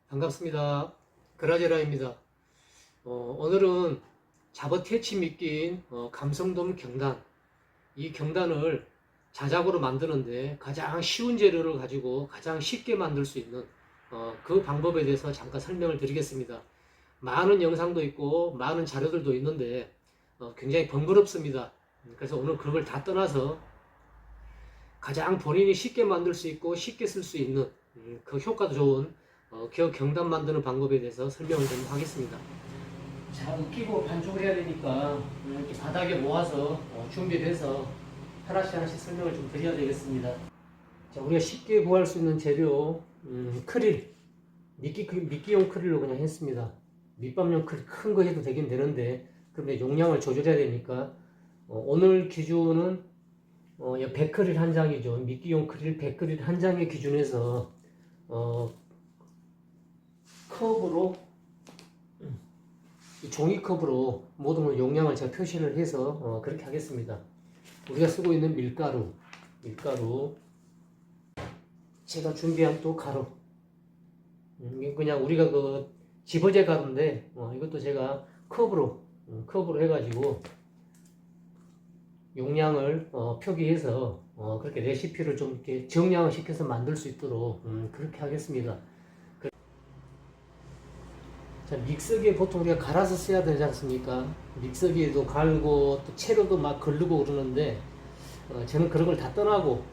반갑습니다. 그라제라입니다. 오늘은 잡어태치 미끼인 감성돔 경단, 이 경단을 자작으로 만드는데 가장 쉬운 재료를 가지고 가장 쉽게 만들 수 있는 그 방법에 대해서 잠깐 설명을 드리겠습니다. 많은 영상도 있고 많은 자료들도 있는데 굉장히 번거롭습니다. 그래서 오늘 그걸 다 떠나서 가장 본인이 쉽게 만들 수 있고 쉽게 쓸 수 있는 그 효과도 좋은 기어 경단 만드는 방법에 대해서 설명을 좀 하겠습니다. 자, 으깨고 반죽을 해야 되니까 이렇게 바닥에 모아서 준비돼서 하나씩 설명을 좀 드려야 되겠습니다. 자, 우리가 쉽게 구할 수 있는 재료, 크릴, 미끼용 크릴로 그냥 했습니다. 밑밥용 크릴 큰 거 해도 되긴 되는데, 근데 용량을 조절해야 되니까 오늘 기준은 100크릴 한 장이죠. 미끼용 크릴 100크릴 한 장의 기준에서 컵으로 이 종이컵으로 모든 걸 용량을 제가 표시를 해서 그렇게 하겠습니다. 우리가 쓰고 있는 밀가루 제가 준비한 또 가루 그냥 우리가 그 집어제 가루인데 이것도 제가 컵으로 해가지고 용량을 표기해서 그렇게 레시피를 좀 이렇게 정량을 시켜서 만들 수 있도록 그렇게 하겠습니다. 자, 믹서기에 보통 우리가 갈아서 써야 되지 않습니까? 믹서기에도 갈고 또 채로도 막 걸르고 그러는데 저는 그런 걸 다 떠나고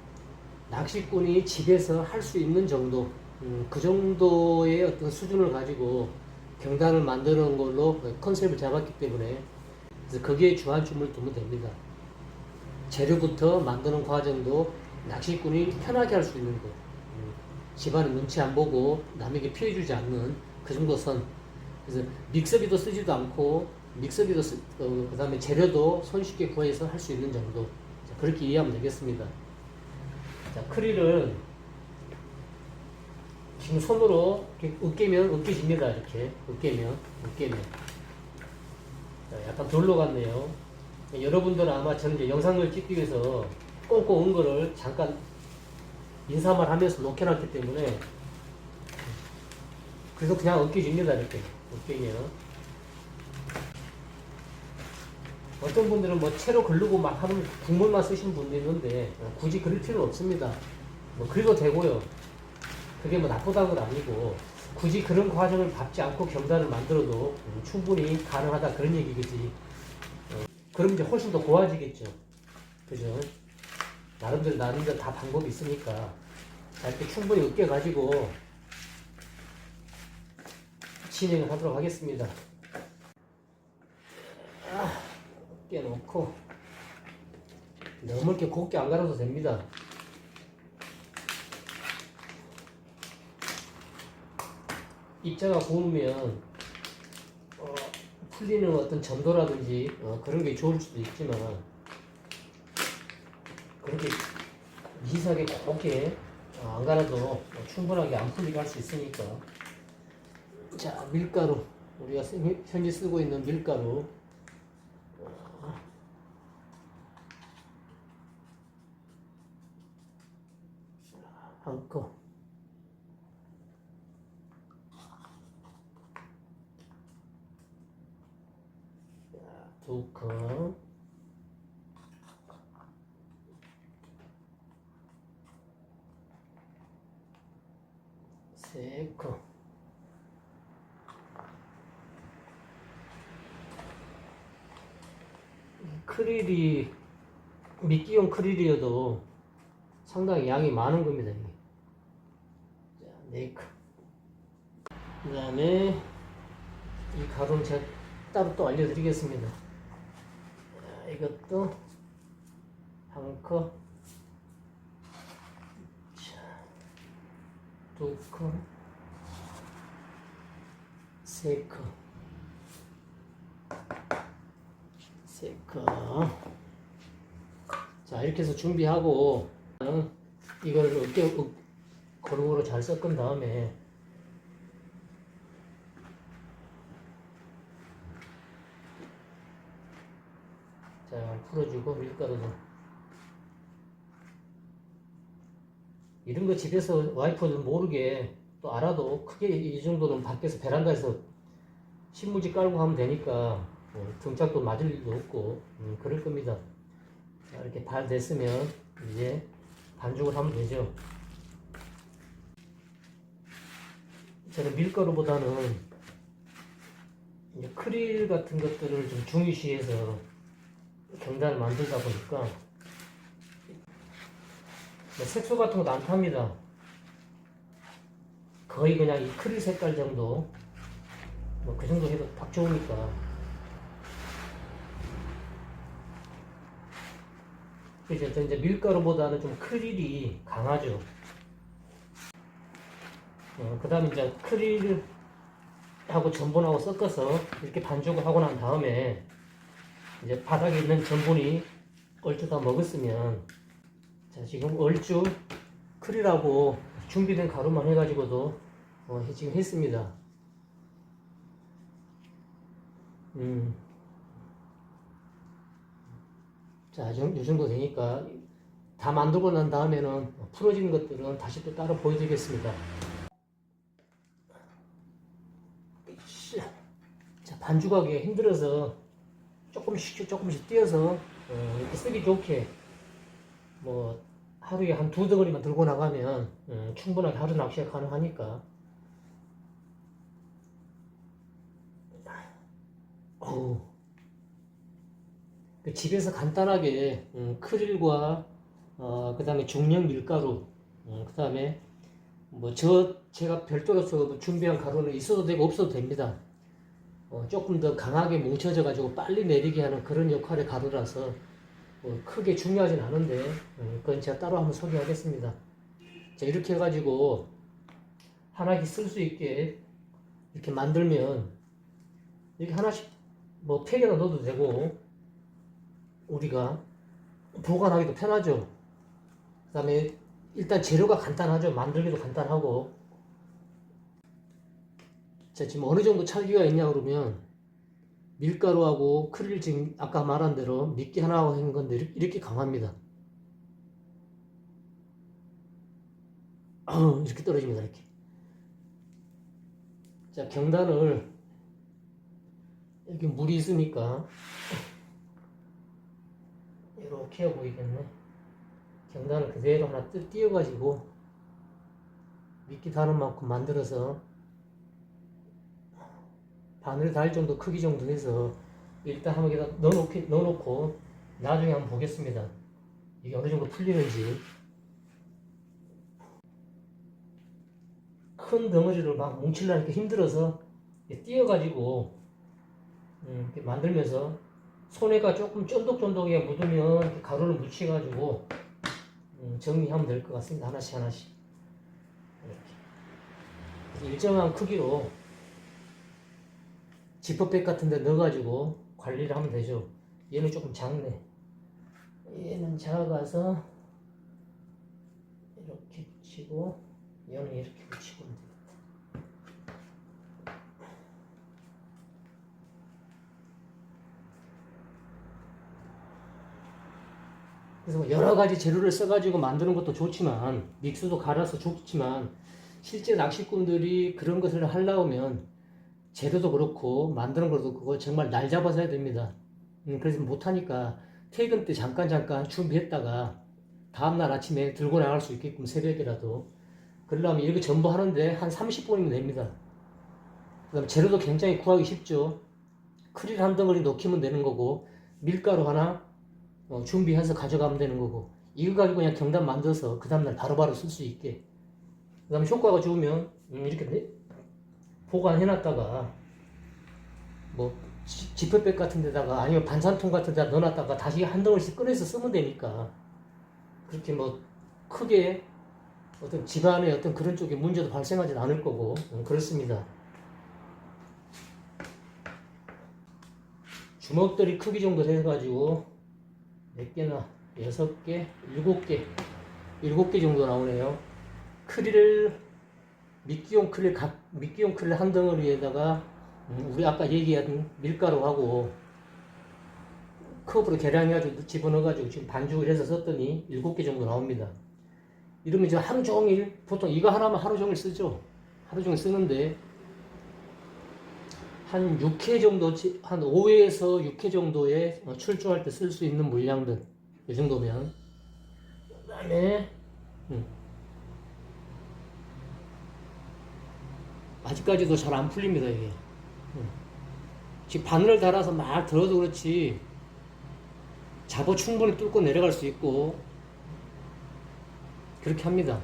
낚시꾼이 집에서 할 수 있는 정도 그 정도의 어떤 수준을 가지고 경단을 만드는 걸로 컨셉을 잡았기 때문에 그래서 거기에 주안점을 두면 됩니다. 재료부터 만드는 과정도 낚시꾼이 편하게 할 수 있는 것, 집안의 눈치 안 보고 남에게 피해주지 않는 그 정도 선. 그래서 믹서기도 쓰지도 않고 그 다음에 재료도 손쉽게 구해서 할 수 있는 정도. 자, 그렇게 이해하면 되겠습니다. 자, 크릴은 지금 손으로 이렇게 으깨면 으깨집니다. 이렇게 으깨면 자, 약간 돌로 같네요. 여러분들은 아마 저는 이제 영상을 찍기 위해서 꽁꽁 은 거를 잠깐 인사말 하면서 녹여놨기 때문에 그래서 그냥 으깨집니다. 이렇게 으깨면 어떤 분들은 뭐 채로 걸르고 막 하는 국물만 쓰시는 분도 있는데 굳이 그럴 필요는 없습니다. 뭐 그래도 되고요. 그게 뭐 나쁘다는 건 아니고 굳이 그런 과정을 밟지 않고 경단을 만들어도 충분히 가능하다 그런 얘기겠지. 그럼 이제 훨씬 더 고와지겠죠. 그죠? 나름대로 다 방법이 있으니까 자, 이렇게 충분히 으깨가지고 진행을 하도록 하겠습니다. 으깨놓고 너무 이렇게 곱게 안 갈아도 됩니다. 입자가 고우면 풀리는 어떤 점도라든지 그런 게 좋을 수도 있지만 그렇게 미세하게 곱게 안 갈아도 충분하게 안 풀리게 할 수 있으니까. 자, 밀가루 우리가 현재 쓰고 있는 밀가루 한 컵, 두 컵, 세 컵, 크릴이 미끼용 크릴이어도 상당히 양이 많은 겁니다. 이게. 자, 네 컵. 그 다음에 이 가루는 제가 따로 또 알려드리겠습니다. 자, 이것도 한 컵, 두 컵, 세 컵, 세 컵. 자, 이렇게 해서 준비하고 이걸 고루고루 잘 섞은 다음에 자, 풀어주고 밀가루도 이런 거 집에서 와이프도 모르게 또 알아도 크게 이 정도는 밖에서 베란다에서 신문지 깔고 하면 되니까 등짝도 맞을 일도 없고 그럴 겁니다. 자, 이렇게 다 됐으면 이제 반죽을 하면 되죠. 저는 밀가루보다는 이제 크릴 같은 것들을 좀 중요시해서 경단을 만들다 보니까 색소 같은 것도 안 탑니다. 거의 그냥 이 크릴 색깔 정도, 뭐 그 정도 해도 딱 좋으니까. 그래서 이제 밀가루보다는 좀 크릴이 강하죠. 그 다음에 이제 크릴하고 전분하고 섞어서 이렇게 반죽을 하고 난 다음에 이제 바닥에 있는 전분이 얼추 다 먹었으면, 자, 지금 얼추 크릴하고 준비된 가루만 해가지고도 지금 했습니다. 자, 이 정도 되니까 다 만들고 난 다음에는 풀어진 것들은 다시 또 따로 보여드리겠습니다. 자, 반죽하기 힘들어서 조금씩 띄어서 이렇게 쓰기 좋게 뭐 하루에 한 2덩어리만 들고 나가면 충분하게 하루 낚시가 가능하니까. 집에서 간단하게 크릴과 그 다음에 중력 밀가루, 그 다음에 뭐 제가 별도로서 준비한 가루는 있어도 되고 없어도 됩니다. 조금 더 강하게 뭉쳐져 가지고 빨리 내리게 하는 그런 역할의 가루라서 크게 중요하진 않은데 그건 제가 따로 한번 소개하겠습니다. 자, 이렇게 해가지고 하나씩 쓸 수 있게 이렇게 만들면 이렇게 하나씩 뭐 팩에다 넣어도 되고 우리가 보관하기도 편하죠. 그 다음에 일단 재료가 간단하죠. 만들기도 간단하고. 자, 지금 어느 정도 찰기가 있냐 그러면 밀가루하고 크릴, 지금 아까 말한 대로 미끼 하나하고 한 건데 이렇게 강합니다. 이렇게 떨어집니다. 이렇게. 자, 경단을 여기 물이 있으니까 이렇게 하고 보이겠네. 경단을 그대로 하나 띄어가지고 미끼 닿는 만큼 만들어서 바늘 달 정도 크기 정도 해서 일단 한번 여기다 넣어놓고 나중에 한번 보겠습니다. 이게 어느 정도 풀리는지. 큰 덩어리를 막 뭉치려니까 이렇게 힘들어서 띄어가지고 이렇게 만들면서 손에가 조금 쫀득쫀득하게 묻으면 이렇게 가루를 묻혀가지고 정리하면 될 것 같습니다. 하나씩 이렇게 일정한 크기로 지퍼백 같은 데 넣어가지고 관리를 하면 되죠. 얘는 조금 작네. 얘는 작아서 이렇게 붙이고 얘는 이렇게 붙이고 됩니다. 그래서 뭐 여러 가지 재료를 써가지고 만드는 것도 좋지만, 믹스도 갈아서 좋지만, 실제 낚시꾼들이 그런 것을 하려면 재료도 그렇고 만드는 것도 그거 정말 날 잡아서 해야 됩니다. 그래서 못하니까 퇴근 때 잠깐 준비했다가 다음날 아침에 들고 나갈 수 있게끔 새벽이라도. 그러려면 이렇게 전부 하는데 한 30분이면 됩니다. 그 다음에 재료도 굉장히 구하기 쉽죠. 크릴 한 덩어리 넣기면 되는 거고, 밀가루 하나 준비해서 가져가면 되는 거고, 이거 가지고 그냥 경단 만들어서 그 다음날 바로바로 쓸 수 있게. 그 다음에 효과가 좋으면 이렇게 보관해놨다가 뭐 지퍼백 같은 데다가 아니면 반찬통 같은 데다 넣어놨다가 다시 한 덩어리씩 꺼내서 쓰면 되니까 그렇게 뭐 크게 어떤 집안에 어떤 그런 쪽에 문제도 발생하지 않을 거고 그렇습니다. 주먹들이 크기 정도 해가지고 몇 개나 6개, 7개 정도 나오네요. 크릴을 미끼용 크릴 한 덩어리에다가 우리 아까 얘기한 밀가루하고 컵으로 계량해가지고 집어넣어가지고 지금 반죽을 해서 썼더니 7개 정도 나옵니다. 이러면 이제 하루 종일, 보통 이거 하나만 하루 종일 쓰죠. 하루 종일 쓰는데 한 6회 정도, 한 5회에서 6회 정도의 출조할 때 쓸 수 있는 물량들, 이 정도면. 그 다음에 아직까지도 잘 안 풀립니다, 이게. 지금 바늘을 달아서 막 들어도 그렇지 잡어 충분히 뚫고 내려갈 수 있고 그렇게 합니다.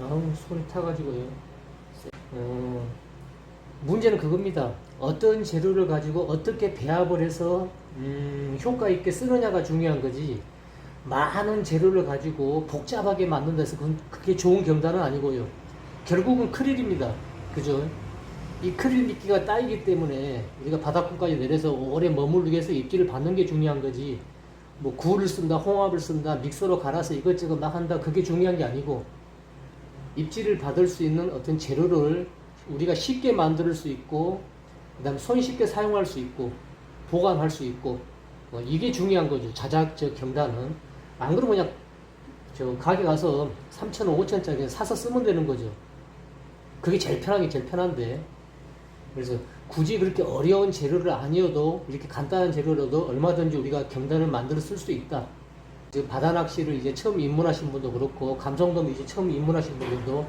아우, 소리 타가지고요. 문제는 그겁니다. 어떤 재료를 가지고 어떻게 배합을 해서 효과 있게 쓰느냐가 중요한 거지. 많은 재료를 가지고 복잡하게 만든다 해서 그게 좋은 경단은 아니고요. 결국은 크릴입니다. 그죠? 이 크릴 미끼가 따이기 때문에 우리가 바닥권까지 내려서 오래 머무르기 위해서 입질을 받는 게 중요한 거지. 뭐 굴을 쓴다, 홍합을 쓴다, 믹서로 갈아서 이것저것 막 한다, 그게 중요한 게 아니고 입질을 받을 수 있는 어떤 재료를 우리가 쉽게 만들 수 있고 그 다음에 손쉽게 사용할 수 있고 보관할 수 있고 이게 중요한 거죠. 자작 경단은. 안 그러면 그냥 저 가게 가서 3,000원, 5,000원짜리 사서 쓰면 되는 거죠. 그게 제일 편한데. 그래서 굳이 그렇게 어려운 재료를 아니어도 이렇게 간단한 재료로도 얼마든지 우리가 경단을 만들어 쓸 수 있다. 바다 낚시를 이제 처음 입문하신 분도 그렇고 감성돔 이제 처음 입문하신 분들도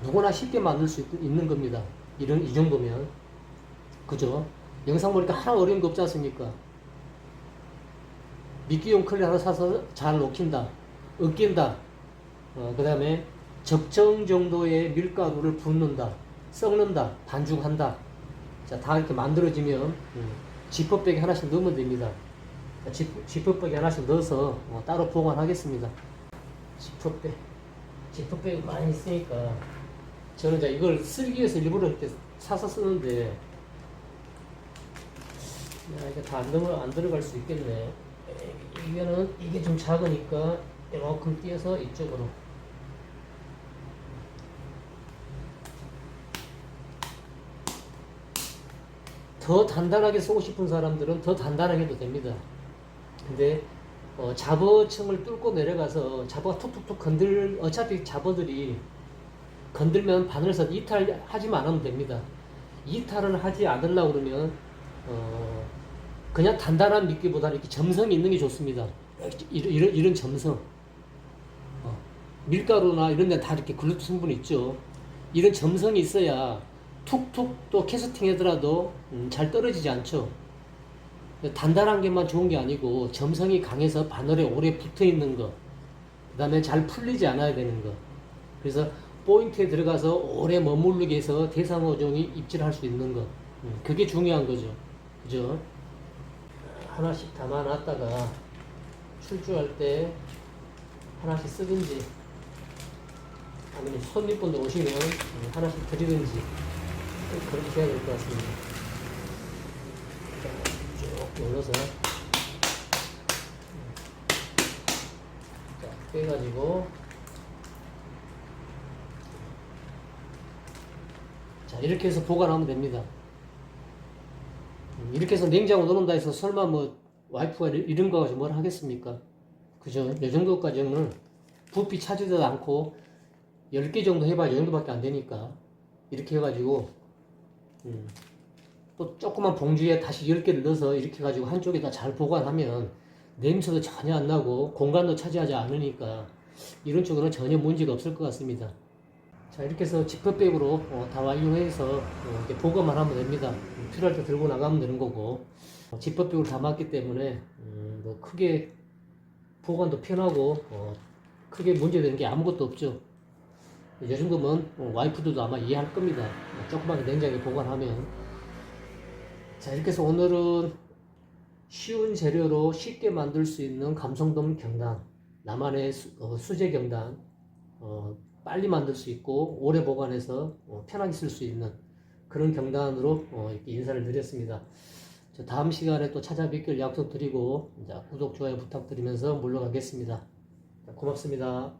누구나 쉽게 만들 수 있는 겁니다. 이 정도면. 그죠? 영상 보니까 하나 어려운 거 없지 않습니까? 미끼용 클리 하나 사서 잘 녹힌다, 으깬다, 그 다음에 적정 정도의 밀가루를 붓는다, 섞는다, 반죽한다. 자, 다 이렇게 만들어지면 지퍼백에 하나씩 넣으면 됩니다. 지퍼백에 하나씩 넣어서 따로 보관하겠습니다. 지퍼백 많이 있으니까 저는 이제 이걸 쓰기 위해서 일부러 이렇게 사서 쓰는데 이게 다 안 들어갈 수 있겠네. 이게 좀 작으니까 이만큼 띄어서 이쪽으로. 더 단단하게 쓰고 싶은 사람들은 더 단단하게 해도 됩니다. 근데 잡어층을 뚫고 내려가서 잡어가 툭툭툭 어차피 잡어들이 건들면 바늘에서 이탈하지만 않으면 됩니다. 이탈을 하지 않으려고 그러면 그냥 단단한 미끼보다 이렇게 점성이 있는 게 좋습니다. 이런 점성. 밀가루나 이런 데 다 이렇게 글루텐 성분이 있죠. 이런 점성이 있어야 툭툭 또 캐스팅 하더라도 잘 떨어지지 않죠. 단단한 게만 좋은 게 아니고 점성이 강해서 바늘에 오래 붙어 있는 거, 그 다음에 잘 풀리지 않아야 되는 거. 그래서 포인트에 들어가서 오래 머무르게 해서 대상어종이 입질할 수 있는 거. 그게 중요한 거죠. 그죠? 하나씩 담아놨다가 출주할 때 하나씩 쓰든지 아니면 손님분들 오시면 하나씩 드리든지 그렇게 해야 될 것 같습니다. 쭉 눌러서 빼가지고 자, 이렇게 해서 보관하면 됩니다. 이렇게 해서 냉장고 넣는다 해서 설마 뭐 와이프가 이런 거 가지고 뭘 하겠습니까? 그죠? 이 정도까지는 부피 차지도 않고 10개 정도 해봐야 이 정도밖에 안 되니까 이렇게 해가지고 또 조그만 봉지에 다시 10개를 넣어서 이렇게 해가지고 한쪽에다 잘 보관하면 냄새도 전혀 안 나고 공간도 차지하지 않으니까 이런 쪽으로는 전혀 문제가 없을 것 같습니다. 자, 이렇게 해서 지퍼백으로 다 완료해서 이렇게 보관만 하면 됩니다. 필요할 때 들고 나가면 되는 거고 지퍼백으로 담았기 때문에 뭐 크게 보관도 편하고 크게 문제되는 게 아무것도 없죠. 이 정도면 와이프들도 아마 이해할 겁니다. 조그맣게 냉장고에 보관하면. 자, 이렇게 해서 오늘은 쉬운 재료로 쉽게 만들 수 있는 감성돔 경단, 나만의 수제 경단, 빨리 만들 수 있고 오래 보관해서 편하게 쓸 수 있는 그런 경단으로 이렇게 인사를 드렸습니다. 다음 시간에 또 찾아뵙길 약속드리고 구독, 좋아요 부탁드리면서 물러가겠습니다. 고맙습니다.